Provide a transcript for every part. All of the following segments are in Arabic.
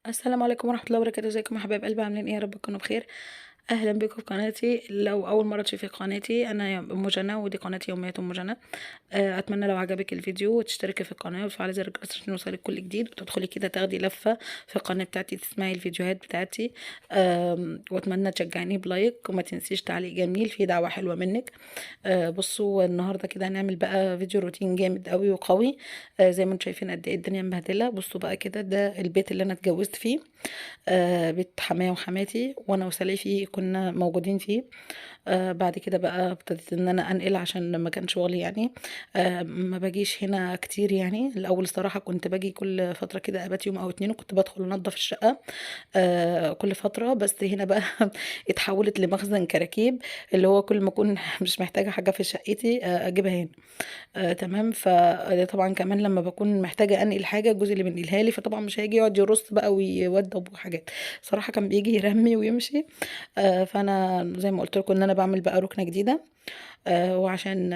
السلام عليكم ورحمة الله وبركاته. ازيكم يا حبايب قلبي؟ عاملين ايه؟ يا رب تكونوا بخير. اهلا بكم في قناتي. لو اول مرة تشوفي قناتي، انا ام جنى ودي قناتي يوميات ام جنى. اتمنى لو عجبك الفيديو وتشتركي في القناة وتفعلي زر الجرس عشان يوصلك كل جديد، وتدخلي كده تاخدي لفة في القناة بتاعتي تسمعي الفيديوهات بتاعتي. واتمنى تشجعيني بلايك، وما تنسيش تعليق جميل في دعوة حلوة منك. بصوا النهارده كده هنعمل بقى فيديو روتين جامد قوي وقوي. زي ما انتم شايفين قد ايه الدنيا مبهدله. بصوا بقى كده، ده البيت اللي انا اتجوزت فيه. بيت حماية وحماتي، وانا وسليفي كنا موجودين فيه. بعد كده بقى ابتديت ان انا انقل عشان لما كان شغلي يعني. ما باجيش هنا كتير يعني. الاول الصراحه كنت باجي كل فتره كده، ابات يوم او اتنين، وكنت بدخل انضف الشقه كل فتره. بس هنا بقى اتحولت لمخزن كراكيب، اللي هو كل ما اكون مش محتاجه حاجه في شقتي اجيبها هنا. تمام. فطبعا كمان لما بكون محتاجه انقل حاجه، جوزي اللي بينقلها لي، فطبعا مش هيجي يقعد يرص بقى ويودب وحاجات. صراحه كان بيجي يرمي ويمشي. فانا زي ما قلت لكم ان انا بعمل بقى ركنه جديده. وعشان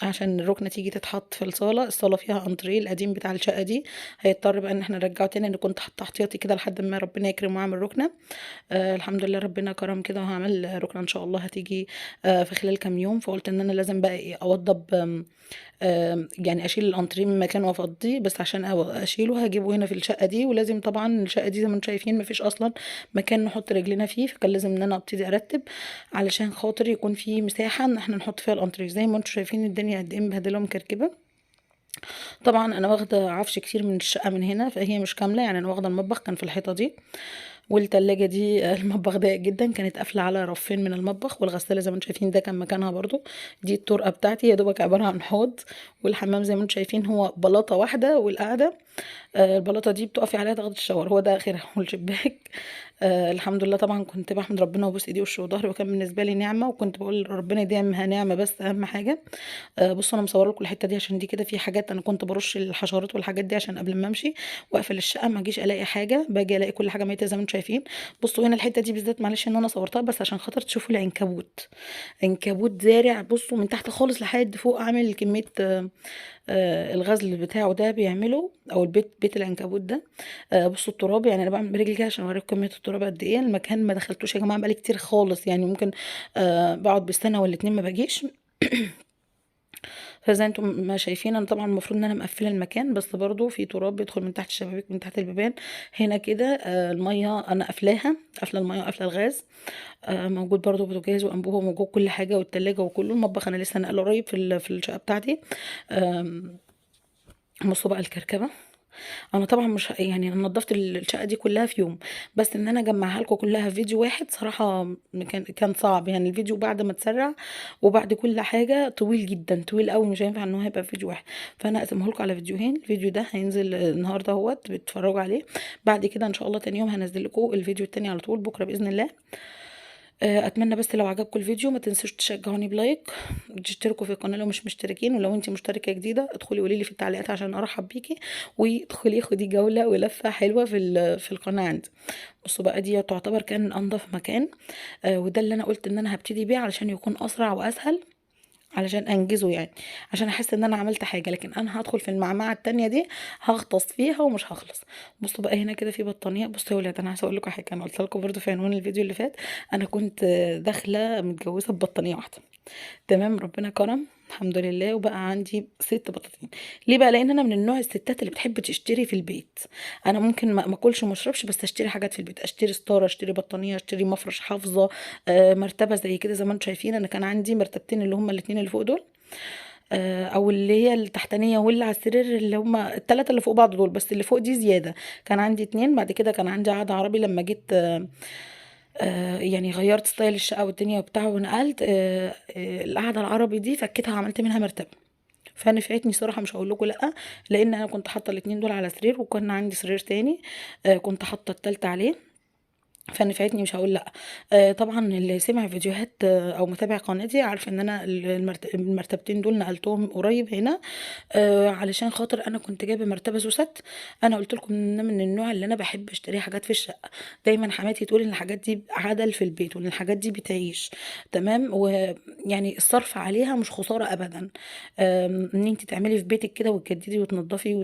عشان الركنه تيجي تتحط في الصاله فيها انتريه القديم بتاع الشقه دي. هيضطر بقى ان احنا نرجعه تاني، ان كنت حاطه احتياطي كده لحد ما ربنا يكرم واعمل ركنه. الحمد لله ربنا كرم كده، وهعمل ركنه ان شاء الله هتيجي في خلال كام يوم. فقلت ان انا لازم بقى ايه اوضب. يعني اشيل الانتريه من مكانه وافضيه، بس عشان اشيله هجيبه هنا في الشقه دي. ولازم طبعا الشقه دي زي ما انتم شايفين مفيش اصلا مكان نحط رجلنا فيه، فكان لازم ان انا ابتدي ارتب علشان خاطر يكون في مساحه ان احنا نحط فيها الانتريه. زي ما انتم شايفين الدنيا قد ايه مبهدله ومكركبه. طبعا انا واخده عفش كتير من الشقه من هنا، فهي مش كامله يعني. انا واخده المطبخ كان في الحيطه دي، والتلاجة دي المطبخ ضيق جدا، كانت قافلة على رفين من المطبخ. والغسالة زي ما انتم شايفين ده كان مكانها برضو. دي الطرقة بتاعتي يا دوبك عبارة عن حوض. والحمام زي ما انتم شايفين هو بلاطة واحدة، والقعدة البلاطة دي بتقفي عليها تاخدي الشاور، هو ده اخرها والشباك. الحمد لله. طبعا كنت بحمد ربنا وبوس ايدي وشي وظهري، وكان بالنسبة لي نعمة، وكنت بقول ربنا يديمها نعمة، بس اهم حاجة. بصوا انا مصوره لكم الحته دي عشان دي كده في حاجات انا كنت برش الحشرات والحاجات دي عشان قبل ما امشي واقفل الشقه ما اجيش الاقي حاجه. باجي الاقي كل حاجه ميته زي ما انتم شايفين. بصوا هنا الحته دي بالذات، معلش ان انا صورتها بس عشان خاطر تشوفوا العنكبوت. عنكبوت زارع، بصوا من تحت خالص لحد فوق، عامل كميه الغزل بتاعه ده بيعمله، او بيت العنكبوت ده. بصوا التراب، يعني انا بعمل برجلي كده عشان اوريكم كميه التراب قد ايه. المكان ما دخلتوش يا جماعه بقالي كتير خالص يعني، ممكن بقعد بالسنه ولا اتنين ما باجيش. فزي انتم ما شايفين انا طبعا المفروض ان انا مقفله المكان، بس برضو في تراب بيدخل من تحت الشبابيك من تحت البيبان. هنا كده الميه انا قافلاها، قافله الميه وقافله الغاز. موجود برضو بوتاجاز وانبوبه، موجود كل حاجه، والتلاجة وكله. المطبخ انا لسه نقله قريب في الشقه بتاعتي. آم، بصوا بقى الكركبه. انا طبعا مش يعني انا نضفت الشقه دي كلها في يوم، بس ان انا اجمعها لكم كلها في فيديو واحد صراحه كان صعب يعني. الفيديو بعد ما اتسرع وبعد كل حاجه طويل جدا، طويل قوي، مش هينفع ان هو يبقى في فيديو واحد. فانا اقسمه لكم على فيديوهين. الفيديو ده هينزل النهارده اهوت بتتفرجوا عليه. بعد كده ان شاء الله تاني يوم هنزل لكم الفيديو التاني على طول بكره باذن الله. اتمنى بس لو عجبكم الفيديو ما تنسوش تشجعوني بلايك، وتشتركوا في القناه لو مش مشتركين. ولو انت مشتركه جديده ادخلي قولي لي في التعليقات عشان ارحب بيكي، وادخلي خدي جوله ولفه حلوه في القناه عندي. بصوا بقى دي تعتبر كان انضف مكان. وده اللي انا قلت ان انا هبتدي بيه علشان يكون اسرع واسهل، علشان انجزه يعني، عشان احس ان انا عملت حاجه. لكن انا هدخل في المعمعه التانية دي هغطس فيها ومش هخلص. بصوا بقى هنا كده في بطانيه. بصوا يا ولاد انا عايزه اقول لكم حاجه، انا قلت لكم برضو في عنوان الفيديو اللي فات. انا كنت داخله متجوزه ببطانيه واحده. تمام. ربنا كرم الحمد لله، وبقى عندي 6 بطاطين. ليه بقى؟ لان انا من النوع الستات اللي بتحب تشتري في البيت. انا ممكن ما اكلش وما اشربش، بس اشتري حاجات في البيت، اشتري ستاره، اشتري بطانيه، اشتري مفرش حافظه. مرتبه زي كده زي ما انتم شايفين. انا كان عندي مرتبتين اللي هما الاتنين اللي فوق دول. او اللي هي التحتانيه واللي على السرير، اللي هما التلاتة اللي فوق بعض دول، بس اللي فوق دي زياده. كان عندي اتنين. بعد كده كان عندي عقد عربي لما جيت يعني غيرت ستايل الشقه والدنيا وبتاع ونقلت. القعده العربي دي فكيتها وعملت منها مرتبه. فنفعتني صراحه، مش هقول لكم لا. لان انا كنت حاطه الاتنين دول على سرير، وكان عندي سرير تاني كنت حاطه التالتة عليه. فنفعتني مش هاقول لأ. طبعًا اللي سمع فيديوهات أو متابع قناتي عارف إن أنا المرتبتين دول نقلتهم قريب هنا، علشان خاطر أنا كنت جايبة مرتبة سوست. أنا قُلت لكم إن أنا من النوع اللي أنا باحب أشتري حاجات في الشقة، دايمًا حماتي تقول إن الحاجات دي عَدَل في البيت، وإن الحاجات دي بتعيش، تمام، ويعني الصرف عليها مش خسارة أبدًا. إن أنتِ تعملي في بيتِك كده وتجددي وتنضفي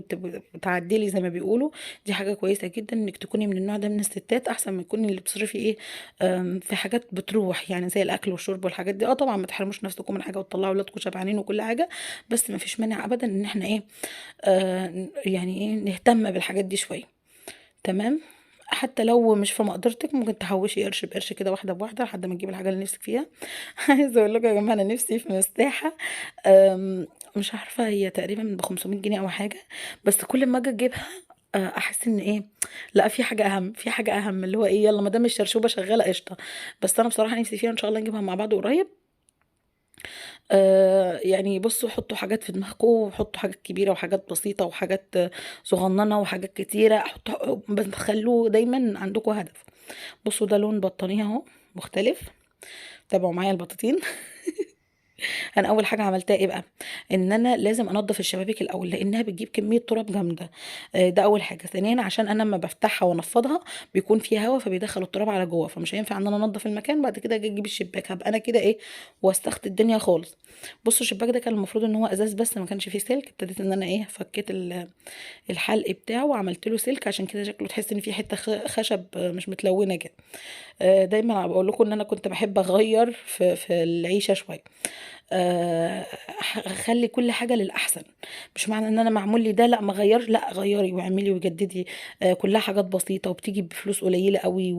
وتعدلي زي ما بيقولوا، دي حاجة كويسة جدًا إنِّك تكوني من النوع ده من الستات، أحسن ما تكوني اللي بتصرفي إيه، في حاجات بتروح، يعني زي الأكل والشرب والحاجات دي. طبعًا ما تحرموش نفسكم من حاجة وتطلعوا ولادكم شبعانين وكل حاجة، بس ما فيش مانع أبدًا إن إحنا إيه، يعني إيه، نهتم بالحاجات دي شوية، تمام. حتى لو مش في مقدرتِك ممكن تحوّشي قرش بقرش كده، واحدة بواحدة، لحد ما تجيبي الحاجة اللي نفسِك فيها. عايزة أقول لكم يا جماعة أنا نفسي في مساحة، مش عارفة هي تقريبًا ب500 جنيه أو حاجة، بس كل أمّا آجي أجيبها أحس إن إيه، لأ في حاجة أهم، في حاجة أهم، اللي هو إيه، يالّا ما دام الشرشوبة شغالة قشطة. بس أنا بصراحة نفسي فيها، إن شاء الله نجيبها مع بعض قريب. يعني بُصّوا حطّوا حاجات في دماغكم، وحطّوا حاجات كبيرة وحاجات بسيطة وحاجات صغنّنة وحاجات كتيرة، بس خلّوه دايمًا عندكم هدف. بُصّوا ده لون بطانية أهو مختلف، تابعوا معايا البطاطين. أنا أول حاجة عملتها إيه بقى، إن أنا لازم أنضّف الشبابيك الأول، لإنها بتجيب كمية تراب جامدة. ده أول حاجة. ثانيًا عشان أنا أمّا بافتحها وانفّضها بيكون في هوا فبيدخّل التراب على جوّه، فمش هينفع إن أنا أنضّف المكان بعد كده آجي أجيب الشباك، هابقى أنا كده إيه، وسّخت الدنيا خالص. بُصّوا الشباك ده كان المفروض إن هو إزاز بس ما كانش فيه سلك، ابتديت إن أنا إيه، فكّيت الحلق بتاعه وعملت له سلك، عشان كده شكله تحسّي إن في حتّة خشب مش متلوّنة كده. دايمًا باقول لكم إن أنا كنت باحب أغيّر في العيشة شوية. خلّي كل حاجة للأحسن، مش معنى إن أنا معمول لي ده لأ ما أغيّرش، لأ غيّري واعملي وجددي. كلّها حاجات بسيطة وبتيجي بفلوس قليلة أوي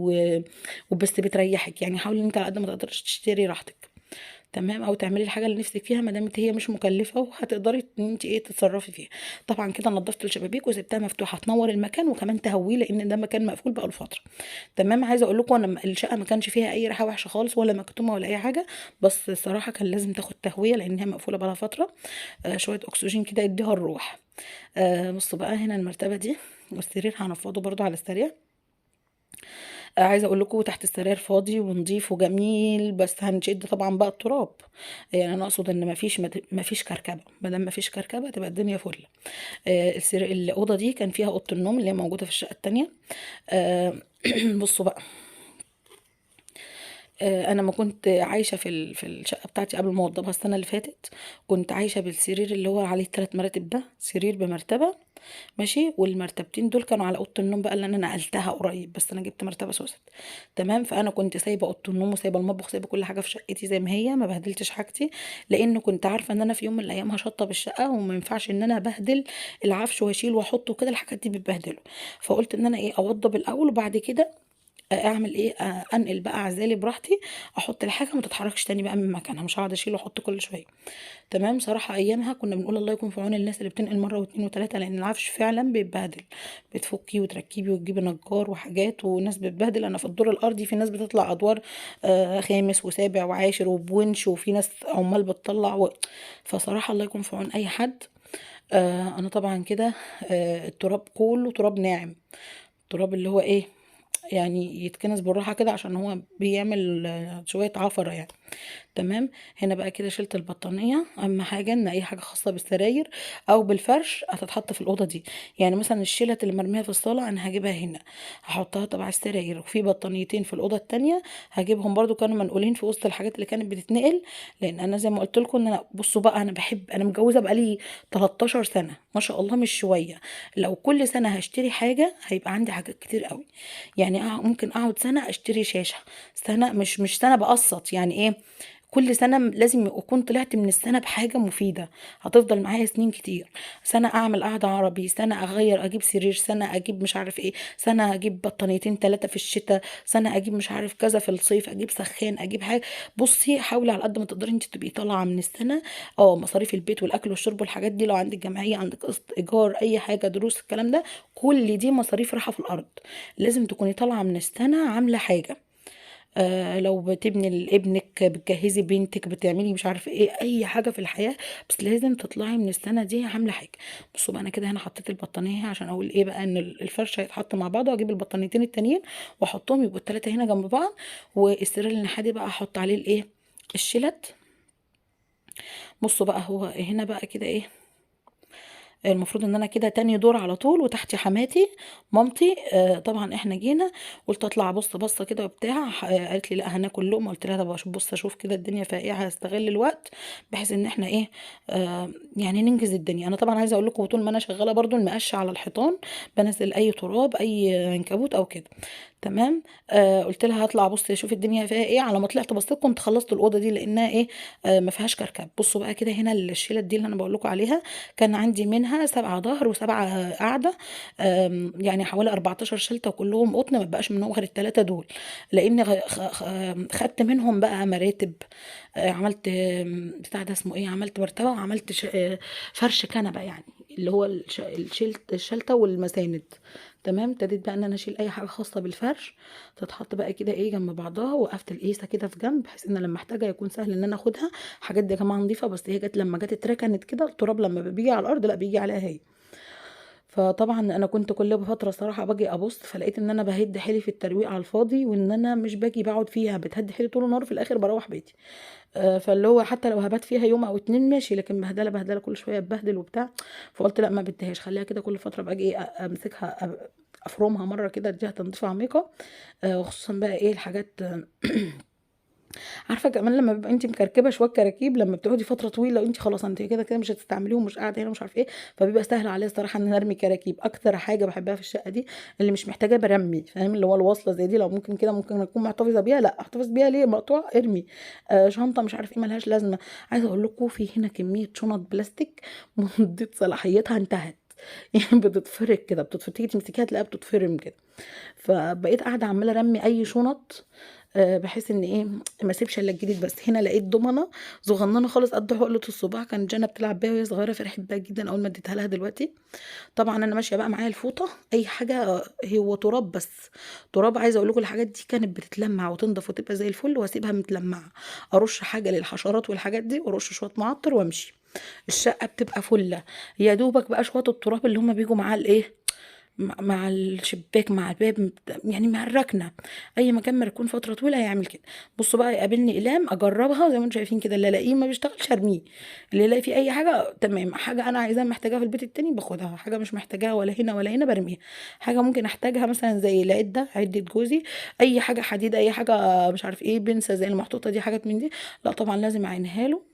وبس بتريّحِك، يعني حاولي إن أنتِ على قد ما تقدري تشتري راحتِك. تمام، أو تعملي الحاجة اللي نِفْسِك فيها ما دامت هي مش مكلفة وهتقدري إن أنتِ إيه، تتصرّفي فيها. طبعًا كده نضّفت الشبابيك وسِبتها مفتوحة تنوّر المكان وكمان تهوّيه، لإن ده مكان مقفول بقى له فترة. تمام، عايزة أقول لكم أنا الشقة ما كانش فيها أي ريحة وحشة خالص ولا مكتومة ولا أي حاجة، بس الصراحة كان لازم تاخد تهوية لإن هي مقفولة بقى لها فترة. شوية أكسجين كده يدّيها الروح. بُصّوا بقى هنا المرتبة دي والسرير هانفّضه برضه على السريع. عايزة أقول لكم تحت السراير فاضي ونضيف وجميل، بس هنشِد طبعًا بقى التراب. يعني أنا أقصد إن ما فيش كركبة، ما دام ما فيش كركبة تبقى الدنيا فُل. الأوضة دي كان فيها أوضة النوم اللي هي موجودة في الشقة التانية. آآ بُصّوا بقى، أنا أمّا كنت عايشة في الشقة بتاعتي قبل ما أوضّبها السنة اللي فاتت، كنت عايشة بالسرير اللي هو عليه ال3 مراتب ده، سرير بمرتبة ماشي، والمرتبتين دول كانوا على أوضة النوم بقى اللي أنا نقلتها قريب، بس أنا جِبت مرتبة سوست، تمام. فأنا كنت سايبة أوضة النوم وسايبة المطبخ وسايبة كل حاجة في شقتي زي ما هي، ما بهدلتش حاجتي، لإن كنت عارفة إن أنا في يوم من الأيام هاشطّب الشقة وما ينفعش إن أنا أبهدل العفش واشيل واحط وكده، الحاجات دي بتبهدله. فقُلت إن أنا إيه، أوضّب الأول وبعد كده أعمل إيه، أنقل بقى أعزالي براحتي، أحط الحاجة ما تتحركش تاني بقى من مكانها، مش هاقعد أشيل وأحط كل شوية. تمام، صراحة أيامها كنا بنقول الله يكون في عون الناس اللي بتنقل مرة و2 و3 لأن العفش فعلًا بيتبهدل، بتفكيه وتركبي وتجيبي نجار وحاجات، وناس بتبهدل. أنا في الدور الأرضي في ناس بتطلع أدوار خامس وسابع وعاشر وبونش، وفي ناس عمال بتطلع فصراحة الله يكون في عون أي حد. أنا طبعًا كده التراب كله تراب ناعم، التراب اللي هو إيه، يعني يتكنس بالراحة كده عشان هو بيعمل شوية عفرة يعني. تمام، هنا بقى كده شِلت البطانية. أهم حاجة إن أي حاجة خاصة بالسراير أو بالفرش هتتحط في الأوضة دي، يعني مثلًا الشِلَت اللي مرمية في الصالة أنا هاجيبها هنا، هاحطها تبع السراير، وفي بطانيتين في الأوضة التانية هاجيبهم برضه كانوا منقولين في وسط الحاجات اللي كانت بتتنقل، لإن أنا زي ما قُلت لكم إن أنا بُصّوا بقى أنا متجوزة بقى لي 13 سنة، ما شاء الله مش شوية. لو كل سنة هاشتري حاجة هيبقى عندي حاجات كتير أوي، يعني ممكن أقعد سنة أشتري شاشة، سنة مش سنة باقسّط، يعني إيه، كل سنة لازم أكون طلعت من السنة بحاجة مفيدة، هتفضل معايا سنين كتير. سنة أعمل قعدة عربي، سنة أغيّر أجيب سرير، سنة أجيب مش عارف إيه، سنة أجيب بطانيتين 3 في الشتا، سنة أجيب مش عارف كذا في الصيف، أجيب سخّان، أجيب حاجة. بُصّي حاولي على قد ما تقدري أنتِ تبقي طالعة من السنة. مصاريف البيت والأكل والشرب والحاجات دي، لو عندِك جمعية، عندِك قسط إيجار، أي حاجة، دروس، الكلام ده، كل دي مصاريف رايحة في الأرض. لازم تكوني طالعة من السنة عاملة حاجة. لو بتبني لابنك، بتجهزي بنتك، بتعملي مش عارفه ايه، اي حاجه في الحياه، بس لازم تطلعي من السنه دي عامله حاجه. بصوا بقى، انا كده هنا حطيت البطانيه عشان اقول ايه بقى، ان الفرش هيتحط مع بعض، واجيب البطانيتين التانيين واحطهم يبقوا التلاته هنا جنب بعض. والسرير النحادي بقى احط عليه الايه، الشلت. بصوا بقى، هو هنا بقى كده ايه، المفروض ان انا كده تاني دور على طول، وتحتي حماتي مامتي. طبعا احنا جينا، قلت اطلع بص بصه كده وبتاع. قالت لي لا هناكل لقمه. قلت لها طب بص اشوف كده الدنيا فيها ايه، هستغل الوقت بحيث ان احنا ايه، يعني ننجز الدنيا. انا طبعا عايزه اقول لكم طول ما انا شغاله برضو المقشه على الحيطان، بنزل اي تراب، اي عنكبوت او كده. تمام. قلت لها هطلع بص اشوف الدنيا فيها ايه. على ما طلعت بصيت كنت خلصت الاوضه دي لانها ايه، ما فيهاش كركب. بصوا بقى كده، هنا الشيله دي اللي انا بقول لكم عليها، كان عندي منها 7 ظهر و7 قاعده. يعني حوالي 14 شلته، وكلهم قطن، ما بقاش منهم غير الثلاثه دول. لان خدت منهم بقى مراتب. عملت بتاع ده اسمه ايه، عملت مرتبه، وعملت فرش كنبه يعني، اللي هو الشلته والمساند. تمام. ابتديت بقى ان انا اشيل اي حاجه خاصه بالفرش، تتحط بقى كده ايه جنب بعضها. وقفت القيسه كده في جنب بحيث ان لما احتاجها يكون سهل ان انا اخدها. حاجات دي يا جماعه نظيفه، بس هي جت لما جت اتركنت كده، التراب لما بيجي على الارض لا بيجي عليها هي. فطبعا انا كنت كل فتره صراحه باجي ابص، فلقيت ان انا بهد حيلي في الترويق على الفاضي، وان انا مش باجي بقعد فيها، بتهد حيلي طول النهار، في الاخر بروح بيتي. فاللي هو حتى لو هبات فيها يوم او اتنين ماشي، لكن بهدله بهدله كل شويه اتبهدل وبتاع. فقلت لا ما بديهاش، خليها كده كل فتره باجي ايه امسكها، افرمها مره كده، اديها تنظيفه عميقه. وخصوصا بقى ايه الحاجات. عارفه كمان لما بيبقى انت مكركبه شويه كراكيب، لما بتقعدي فتره طويله وانت خلاص انت كده كده مش هتستعمليهم، مش قاعده هنا مش عارف ايه، فبيبقى سهل عليا الصراحه ان انا ارمي كراكيب. اكتر حاجه بحبها في الشقه دي اللي مش محتاجه برمي، فاهم؟ اللي هو الوصله زي دي لو ممكن كده ممكن اكون محتفظه بيها، لا احتفظ بيها ليه، مقطوعه ارمي. شنطه مش عارف ايه ملهاش لازمه. عايزه اقول لكم في هنا كميه شنط بلاستيك مدة صلاحيتها انتهت. يعني بتتفرك كده، تيجي تمسكيها تلاقيها بتتفرم كده. فبقيت قاعده عماله ارمي اي شنط، بحيث ان ايه ما اسيبش الا الجديد. بس هنا لقيت ضمنه صغننه خالص قد عقله الصباع، كانت جنى بتلعب بيها وهي صغيره، فرحت بيها جدا اول ما اديتها لها دلوقتي. طبعا انا ماشيه بقى معايا الفوطه، اي حاجه هو تراب بس، تراب. عايزه اقول لكم الحاجات دي كانت بتتلمع وتنضف وتبقى زي الفل، واسيبها متلمعه. ارش حاجه للحشرات والحاجات دي، وارش شويه معطر وامشي. الشقه بتبقى فله. يا دوبك بقى شويه التراب اللي هما بيجوا معاه الايه، مع الشباك، مع الباب، يعني مع الركنه. اي مكان مركون فتره طويله هيعمل كده. بصوا بقى، يقابلني اقلام اجربها زي ما انتم شايفين كده، اللي الاقيه ما بيشتغلش ارميه، اللي الاقي فيه اي حاجه تمام. حاجه انا عايزاها محتاجاها في البيت التاني باخدها، حاجه مش محتاجاها ولا هنا ولا هنا برميها. حاجه ممكن احتاجها مثلا زي العده، عده جوزي، اي حاجه حديد، اي حاجه مش عارف ايه، بنسه زي المحطوطه دي، حاجات من دي، لا طبعا لازم اعينها له.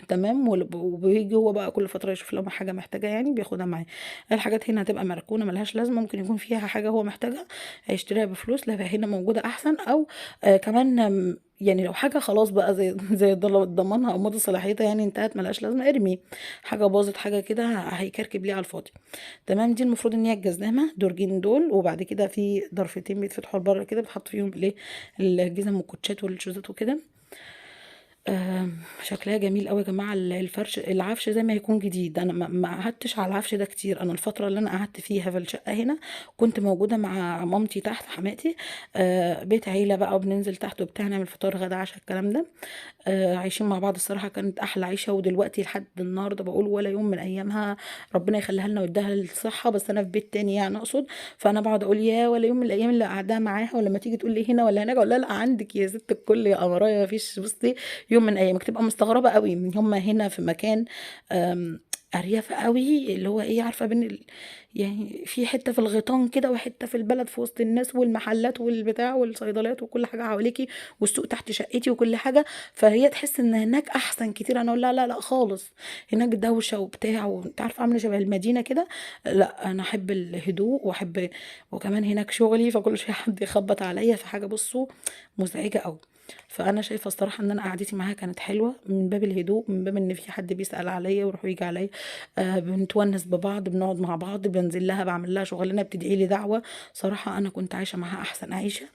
تمام. وبيجي هو بقى كل فتره يشوف لو حاجه محتاجه يعني بياخدها معاه. الحاجات هنا هتبقى مركونه ملهاش لازمه، ممكن يكون فيها حاجه هو محتاجها هيشتريها بفلوس، لا هنا موجوده احسن. او كمان يعني لو حاجه خلاص بقى زي زي ضمانها او مدى صلاحيتها يعني انتهت ملهاش لازمه، ارمي. حاجه باظت حاجه كده هيكركب ليه على الفاضي. تمام. دي المفروض ان هي الجزامه درجين دول، وبعد كده في ضرفتين بيتفتحوا لبره كده، بتحط فيهم الايه، الجزم والكوتشات والشوزات وكده. شكلها جميل قوي يا جماعه. الفرش العفش زي ما يكون جديد. انا ما قعدتش على العفش ده كتير. انا الفتره اللي انا قعدت فيها في الشقه هنا كنت موجوده مع مامتي تحت، حماتي. بيت عيله بقى، وبننزل تحت وبتاع، نعمل فطار غدا عشاء الكلام ده. عايشين مع بعض الصراحه، كانت احلى عيشه. ودلوقتي لحد النهارده بقول ولا يوم من ايامها ربنا يخليها لنا ويديها الصحه، بس انا في بيت تاني يعني اقصد. فانا بقعد اقول يا ولا يوم من الايام اللي قاعداها معاها، ولما تيجي تقول لي هنا ولا هناك اقول لها لا عندك يا ست الكل يا قمرايه، ما فيش. بصي، يوم من ايامك تبقى مستغربه قوي من هم هنا في مكان ارياف قوي، اللي هو ايه، عارفه بين يعني في حته في الغيطان كده، وحته في البلد في وسط الناس والمحلات والبتاع والصيدليات وكل حاجه حواليكي، والسوق تحت شقتي وكل حاجه. فهي تحس ان هناك احسن كتير. انا اقول لها لا لا خالص، هناك دوشه وبتاع، وانت عارفه عامله شبه المدينه كده. لا انا احب الهدوء واحب، وكمان هناك شغلي، فكل شويه حد يخبط عليا في حاجه، بصوا مزعجه قوي. فانا شايفه الصراحه ان انا قعدتي معاها كانت حلوه، من باب الهدوء، من باب ان في حد بيسال عليا ويروح ويجي عليا. بنتونس ببعض، بنقعد مع بعض، بنزل لها بعمل لها شغلانه، بتدعي لي دعوه. صراحه انا كنت عايشه معاها احسن عيشه.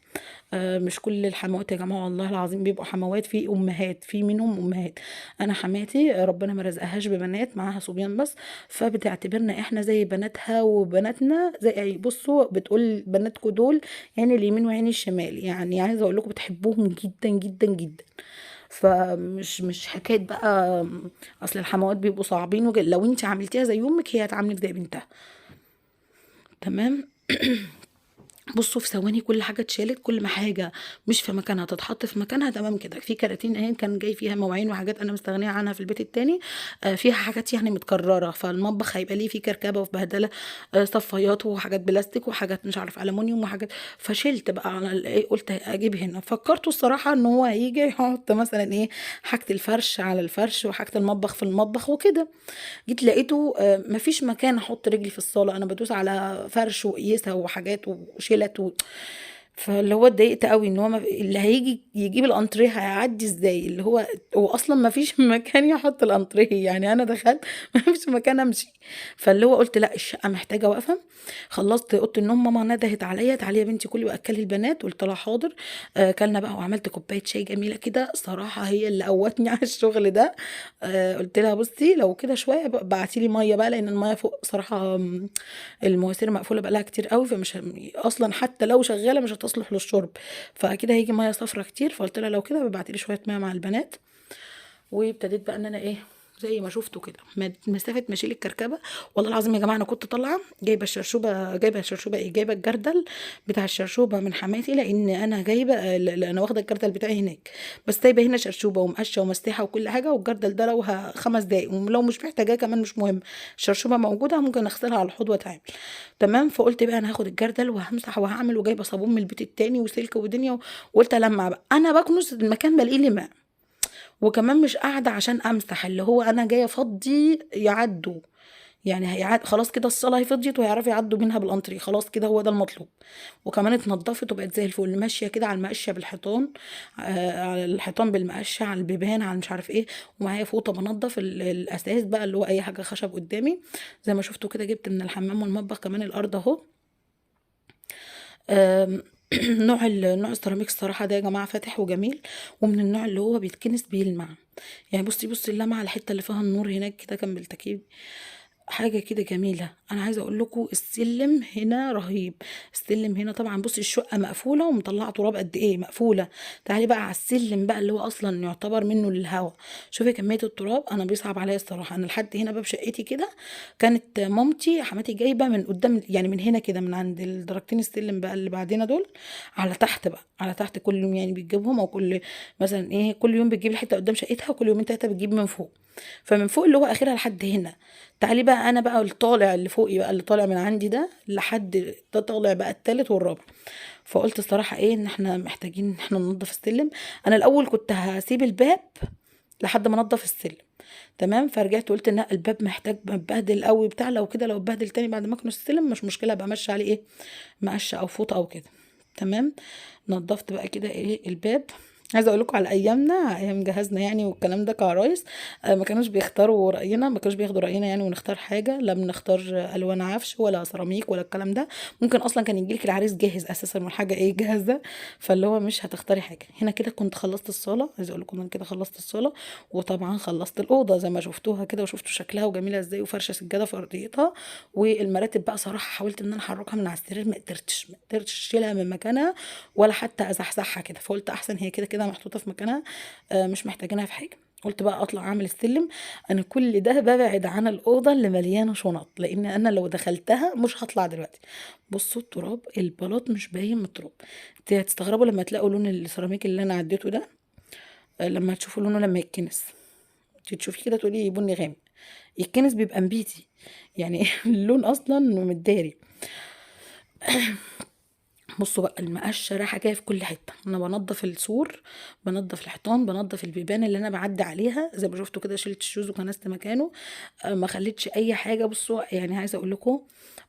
مش كل الحموات يا جماعة والله العظيم بيبقوا حموات، في أمهات، في منهم أمهات. أنا حماتي ربنا ما رزقهاش ببنات، معاها صبيان بس، فبتعتبرنا إحنا زي بناتها وبناتنا زي بصوا بتقول بناتكوا دول يعني اليمين وعين الشمال، يعني عايزة أقول لكم بتحبوهم جدا جدا جدا. فمش حكاية بقى أصل الحموات بيبقوا صعبين لو انت عملتيها زي أمك هي هتعاملك زي بنتها. تمام. بصوا في ثواني كل حاجه اتشالت، كل ما حاجه مش في مكانها تتحط في مكانها. تمام كده. في كراتين اهي كان جاي فيها مواعين وحاجات انا مستغنيه عنها في البيت التاني، فيها حاجات يعني متكرره، فالمطبخ هيبقى ليه فيه كركبه وفي بهدله، صفايات وحاجات بلاستيك وحاجات مش عارف الومنيوم وحاجات. فشلت بقى على ايه، قلت اجيب هنا. فكرته الصراحه ان هو هيجي يحط مثلا ايه حاجه الفرش على الفرش وحاجه المطبخ في المطبخ وكده. جيت لقيته مفيش مكان احط رجلي في الصاله، انا بدوس على فرش وقيسه وحاجات وشلت فاللي هو اتضايقت قوي ان هو اللي هيجي يجيب الانتريه هيعدي ازاي، اللي هو اصلا ما فيش مكان يحط الانتريه، يعني انا دخلت ما فيش مكان امشي. فاللي هو قلت لا الشقه محتاجه وقفه. خلصت اوضه النوم، ماما ندهت عليا تعالي يا بنتي كلي واكلي البنات، قلت لها حاضر. كلنا بقى وعملت كوبايه شاي جميله كده، صراحه هي اللي قوتني على الشغل ده. قلت لها بصي لو كده شويه بعتي لي ميه بقى، لان الميه فوق صراحه المواسير مقفوله بقالها كتير قوي، فمش اصلا حتى لو شغاله مش هتصلح للشرب، فاكيد هيجي ميه صفرة كتير. فقلت لها لو كده ابعتي لي شويه ميه مع البنات. وابتديت بقى ان انا ايه زي ما شفتوا كده مسافه ما اشيل الكركبه. والله العظيم يا جماعه انا كنت طالعه جايبه الشرشوبه، ايه جايبه الجردل بتاع الشرشوبه من حماتي، لان انا جايبه انا واخده الجردل بتاعي هناك، بس سايبه هنا شرشوبه ومقشه ومساحه وكل حاجه، والجردل ده لو 5 دقايق ولو مش محتاجاه كمان مش مهم، الشرشوبه موجوده ممكن اغسلها على الحوض واتعامل. تمام. فقلت بقى انا هاخد الجردل وهمسح وهعمل، وجايبه صابون من البيت التاني وسلك ودنيا وقلت المع بقى. انا بكنس المكان بلاقيه لي ماء، وكمان مش قاعدة عشان امسح، اللي هو انا جاية افضي يعدوا، يعني هيعد خلاص كده الصلاة هي فضيت وهيعرفوا يعدوا منها بالانتري، خلاص كده هو ده المطلوب. وكمان اتنضفت وبقت زي الفل، ماشية كده على المقشة بالحيطان، على الحيطان بالمقشة، على البيبان، على مش عارف ايه، ومعايا فوطة بنضف الاساس بقى اللي هو اي حاجة خشب قدامي. زي ما شفتوا كده جبت من الحمام والمطبخ كمان الارض اهو. آم، نوع السيراميك الصراحة ده يا جماعة فاتح وجميل، ومن النوع اللي هو بيتكنس بيلمع. يعني بصي اللمعة الحتة اللي فيها النور هناك كده كان بالتكييف، حاجة كده جميلة. انا عايزة اقول لكم السلم هنا رهيب. السلم هنا طبعا بصي الشقة مقفولة ومطلعة تراب قد ايه مقفولة، تعالي بقى على السلم بقى اللي هو اصلا يعتبر منه للهوا، شوفي كمية التراب. انا بيصعب عليا الصراحة. انا لحد هنا باب شقتي كده كانت مامتي حماتي جايبة من قدام، يعني من هنا كده من عند الدرجتين السلم بقى اللي بعدين دول على تحت بقى، على تحت كل يوم يعني بتجيبهم، او كل مثلا ايه كل يوم بتجيب الحتة قدام شقتها، وكل يومين تلاتة بتجيب من فوق. فمن فوق اللي هو اخرها لحد هنا. تعالي بقى انا بقى الطالع اللي فوقي بقى اللي طالع من عندي ده لحد ده طالع بقى التالت والرابع. فقلت الصراحة ايه ان احنا محتاجين ان احنا ننضف السلم. انا الاول كنت هسيب الباب لحد ما انضف السلم. تمام. فرجعت قلت ان لا الباب محتاج متبهدل قوي بتاع، لو كده لو اتبهدل تاني بعد ما اكنس السلم مش مشكله، ابقى ماشيه عليه ايه مقشه او فوطه او كده. تمام. نضفت بقى كده ايه الباب. عايزه اقول لكم على ايامنا، ايام جهازنا يعني والكلام ده كعرايس، ما كانوش بيختاروا راينا، ما كانوش بياخدوا راينا يعني ونختار حاجه، لا بنختار الوان عفش ولا سيراميك ولا الكلام ده. ممكن اصلا كان يجيلك العريس جاهز اساسا والحاجه ايه جاهزه، فاللي هو مش هتختاري حاجه. هنا كده كنت خلصت الصاله، عايزه اقول لكم انا كده خلصت الصاله، وطبعا خلصت الاوضه زي ما شفتوها كده، وشفتوا شكلها وجميله ازاي، وفرشه سجاده في ارضيتها. والمراتب بقى صراحه حاولت ان انا احركها من على السرير، ما قدرتش اشيلها من مكانها ولا حتى ازحزحها كده، فقلت احسن هي كده كده محطوطه في مكانها، مش محتاجينها في حاجه. قلت بقى اطلع اعمل السلم. انا كل ده ببعد عن الاوضه اللي مليانه شنط، لان انا لو دخلتها مش هطلع دلوقتي. بصوا التراب، البلاط مش باين من التراب. انت هتستغربوا لما تلاقوا لون السيراميك اللي انا عديته ده، لما تشوفوا لونه لما يتكنس تشوفي كده تقولي بني غامق، الكنس بيبقى نبيتي يعني اللون اصلا متداري. بصوا بقى المقشه رايحه جايه في كل حته، انا بنضف السور، بنضف الحيطان، بنضف البيبان اللي انا بعدي عليها زي ما شفتوا كده، شلت الشوز وكنست مكانه، ما خليتش اي حاجه. بصوا يعني عايزه اقول لكم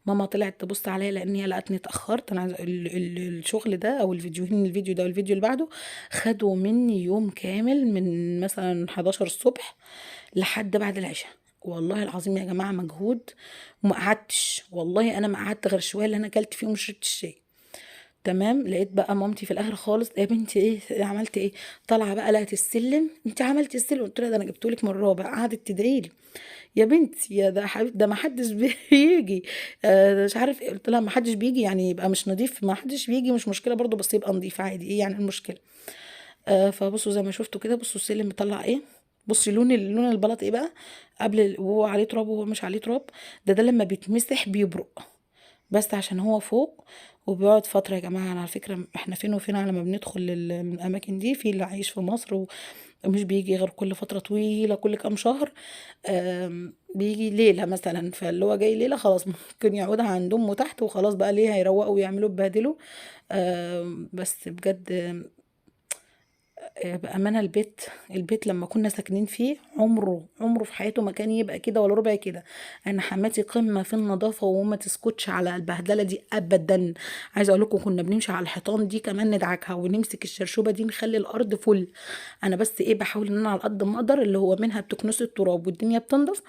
ماما طلعت تبص عليا لان هي لقتني اتاخرت. انا عايزه الشغل ده او الفيديوهين، الفيديو ده والفيديو اللي بعده خدوا مني يوم كامل من مثلا 11 الصبح لحد بعد العشاء. والله العظيم يا جماعه مجهود، وما قعدتش والله، انا ما قعدت غير شويه اللي انا اكلت فيهم وشربت الشاي. تمام. لقيت بقى مامتي في الاخر خالص: يا بنتي ايه عملتي ايه؟ طالعه بقى لقيت السلم. انت عملتي السلم؟ قلت لها: ده انا جبتهولك من الرابع. قعدت تدعي لي: يا بنتي يا ده حبيبتي ده ما حدش بيجي. ده مش عارف ايه. قلت لها: ما حدش بيجي يعني يبقى مش نظيف؟ ما حدش بيجي مش مشكله برضو، بس يبقى نظيف عادي، ايه يعني المشكله؟ فبصوا زي ما شفتوا كده، بصوا السلم مطلع ايه. بصي لون البلاط ايه بقى، وهو عليه تراب وهو مش عليه تراب. ده لما بيتمسح بيبرق، بس عشان هو فوق وبيقعد فترة. يا جماعة على فكرة احنا فين وفين على ما بندخل الأماكن دي، في اللي عايش في مصر ومش بيجي غير كل فترة طويلة، كل كام شهر. بيجي ليلة مثلا، فاللي هو جاي ليلة خلاص ممكن يقعدها عند أمه تحت وخلاص بقى، ليه هيروقوا ويعملوا ببهدلوا. بس بجد بأمانة البيت لما كنا ساكنين فيه عمره في حياته ما كان يبقى كده ولا ربع كده. انا حماتي قمة في النظافة وما تسكتش على البهدلة دي ابدا. عايزة اقول لكم كنا بنمشي على الحيطان دي كمان ندعكها، ونمسك الشرشوبة دي نخلي الارض فل. انا بس بحاول ان انا على قد ما اقدر، اللي هو منها بتكنس التراب والدنيا بتنضف،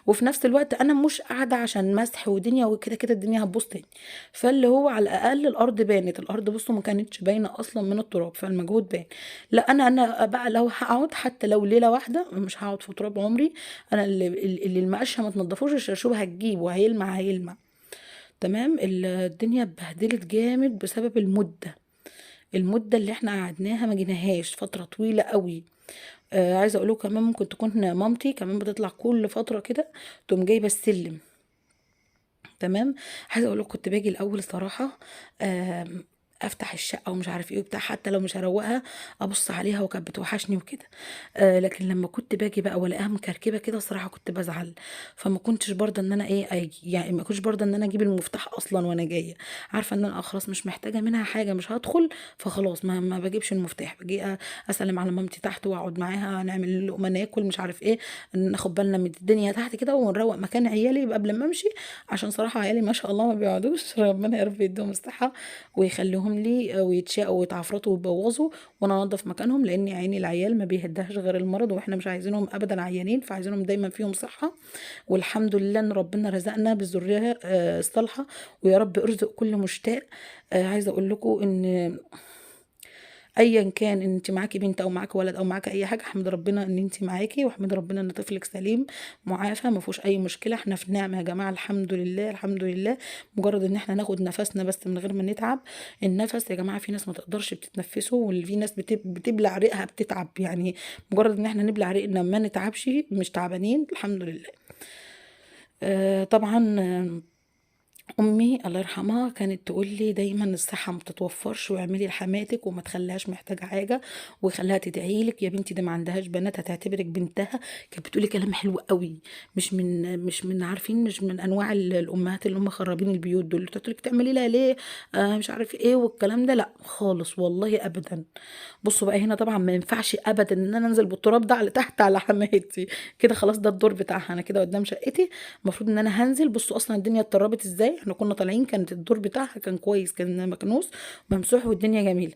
وفي نفس الوقت انا مش قاعدة عشان مسح ودنيا وكده كده الدنيا هتبوظ تاني. فاللي هو على الاقل الارض بانت، الارض بصوا ما كانتش باينة اصلا من التراب، فالمجهود بان. لا انا بقى لو هقعد حتى لو ليله واحده مش هقعد في تراب عمري. انا اللي المقشه ما تنضفوش الشرشوب هتجيب وهيلمع. تمام. الدنيا اتبهدلت جامد بسبب المده اللي احنا قعدناها ما جيناهاش فتره طويله قوي. عايزه اقول لكم كمان ممكن تكون مامتي كمان بتطلع كل فتره كده تقوم جايبه السلم. تمام. عايزه اقول لك كنت باجي الاول صراحه، افتح الشقه ومش عارف ايه وبتاع، حتى لو مش هروقها ابص عليها، وكانت بتوحشني وكده. لكن لما كنت باجي بقى والاقيها مكركبه كده صراحه كنت بزعل. فما كنتش برضه ان انا اجي، يعني ما كنتش برضه ان انا اجيب المفتاح اصلا وانا جايه، عارفه ان انا خلاص مش محتاجه منها حاجه، مش هدخل. فخلاص ما بجيبش المفتاح، باجي اسلم على مامتي تحت واقعد معاها نعمل لقمه ناكل مش عارف ايه، ناخد بالنا من الدنيا تحت كده ونروق مكان عيالي يبقى قبل ما امشي. عشان صراحة عيالي ما شاء الله ما بيقعدوش ربنا يا رب يديهم الصحة ويخليهم لي، ويتشاقوا ويتعفرطوا ويبوظوا وانا انضف مكانهم، لان عيني العيال ما بيهدهاش غير المرض، واحنا مش عايزينهم ابدا عيانين، فعايزينهم دايما فيهم صحة. والحمد لله ان ربنا رزقنا بالذرية الصالحة، ويا رب ارزق كل مشتاق. عايزة اقول لكم ان ايا كان ان انت معاكي بنت او معاكي ولد او معاكي اي حاجه، احمد ربنا ان انت معاكي، واحمد ربنا ان طفلك سليم معافى ما فيهوش اي مشكله. احنا في نعمه يا جماعه، الحمد لله الحمد لله. مجرد ان احنا ناخد نفسنا بس من غير ما نتعب. النفس يا جماعه في ناس ما تقدرش بتتنفسه، وفي ناس بتبلع ريقها بتتعب يعني. مجرد ان احنا نبلع ريقنا ما نتعبش مش تعبانين الحمد لله. طبعا امي الله يرحمها كانت تقول لي دايما: الصحه ما بتتوفرش، واعملي لحماتك وما تخليهاش محتاجه حاجه، وخليها تدعي لك. يا بنتي ده ما عندهاش بنات هتعتبرك بنتها. كانت بتقولي كلام حلو قوي، مش من عارفين، مش من انواع الامهات اللي هم خرابين البيوت دول، اللي تقول لك تعملي لها ليه مش عارف ايه والكلام ده، لا خالص والله ابدا. بصوا بقى هنا طبعا ما ينفعش ابدا ان انا انزل بالتراب ده على تحت على حماتي كده، خلاص ده الدور بتاعها، انا كده قدام شقتي المفروض ان انا هنزل. بصوا اصلا الدنيا اتطربت ازاي، احنا كنا طالعين كانت الدور بتاعها كان كويس، كان مكنوس ممسوح والدنيا جميله.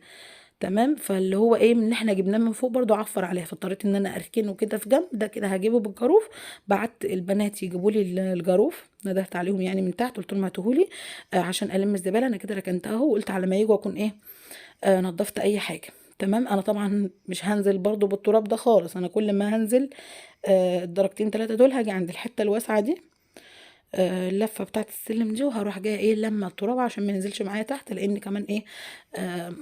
تمام. فاللي هو من اللي احنا جبناه من فوق برضو عفر عليها، فاضطريت ان انا اركنه كده في جنب، ده كده هجيبه بالجاروف. بعت البنات يجيبوا لي الجاروف، ندهت عليهم يعني من تحت قلت لهم هاتوهولي عشان الم الزباله. انا كده ركنتها اهو، وقلت على ما يجوا اكون نضفت اي حاجه. تمام. انا طبعا مش هنزل برضو بالتراب ده خالص، انا كل ما هنزل الدرجتين ثلاثه دول هاجي عند الحته الواسعه دي، اللفه بتاعت السلم دي، وهروح جايه لما التراب عشان ما ينزلش معايا تحت، لان كمان آه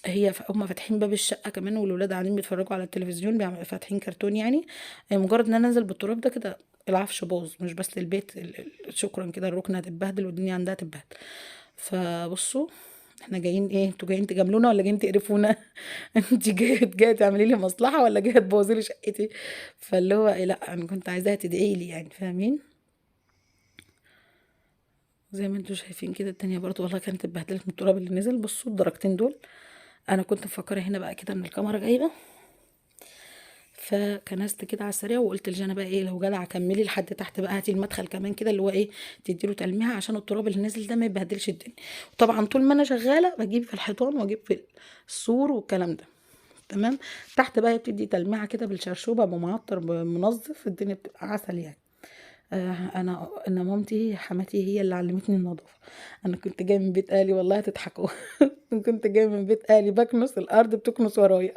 هي هم فاتحين باب الشقه كمان، والولاد قاعدين بيتفرجوا على التلفزيون فاتحين كرتون يعني. مجرد ان انا انزل بالتراب ده كده العفش باظ، مش بس البيت شكرا كده الركنه هتتبهدل والدنيا عندها تتبهدل. فبصوا احنا جايين انتوا جايين تجاملونا ولا جايين تقرفونا؟ انت جايه تعملي لي مصلحه ولا جايه تبوظي لي شقتي؟ فاللي هو لا انا كنت عايزاها تدعي لي يعني، فاهمين؟ زي ما انتوا شايفين كده الدنيا برضو والله كانت اتبهدلت من التراب اللي نزل. بصوا الدرجتين دول، انا كنت مفكره هنا بقى كده ان الكاميرا جايبه، فكنست كده على السريع وقلت لجانا بقى لو جدع كملي لحد تحت بقى، هاتي المدخل كمان كده اللي هو تديله تلميعه عشان التراب اللي نازل ده ما يبهدلش الدنيا. وطبعا طول ما انا شغاله بجيب في الحيطان واجيب في السور والكلام ده. تمام. تحت بقى بتدي تلميعه كده بالشرشوبه بمعطر بمنظف، الدنيا بتبقى عسل يعني. انا مامتي حماتي هي اللي علمتني النظافه. انا كنت جايه من بيت اهلي، والله هتضحكوا. كنت جايه من بيت اهلي بكنس الارض بتكنس ورايا.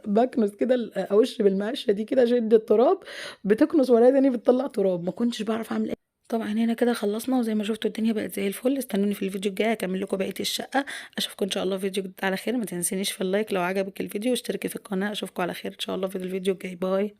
بكنس كده اوش بالمقشه دي كده اشد التراب، بتكنس ورايا تاني بتطلع تراب. ما كنتش بعرف اعمل ايه. طبعا هنا كده خلصنا، وزي ما شفتوا الدنيا بقت زي الفل. استنوني في الفيديو الجاي اكمل لكم بقيه الشقه. اشوفكم ان شاء الله في فيديو جديد على خير. ما تنسينيش في اللايك لو عجبك الفيديو، واشتركي في القناه. اشوفكم على خير ان شاء الله في الفيديو الجاي. باي.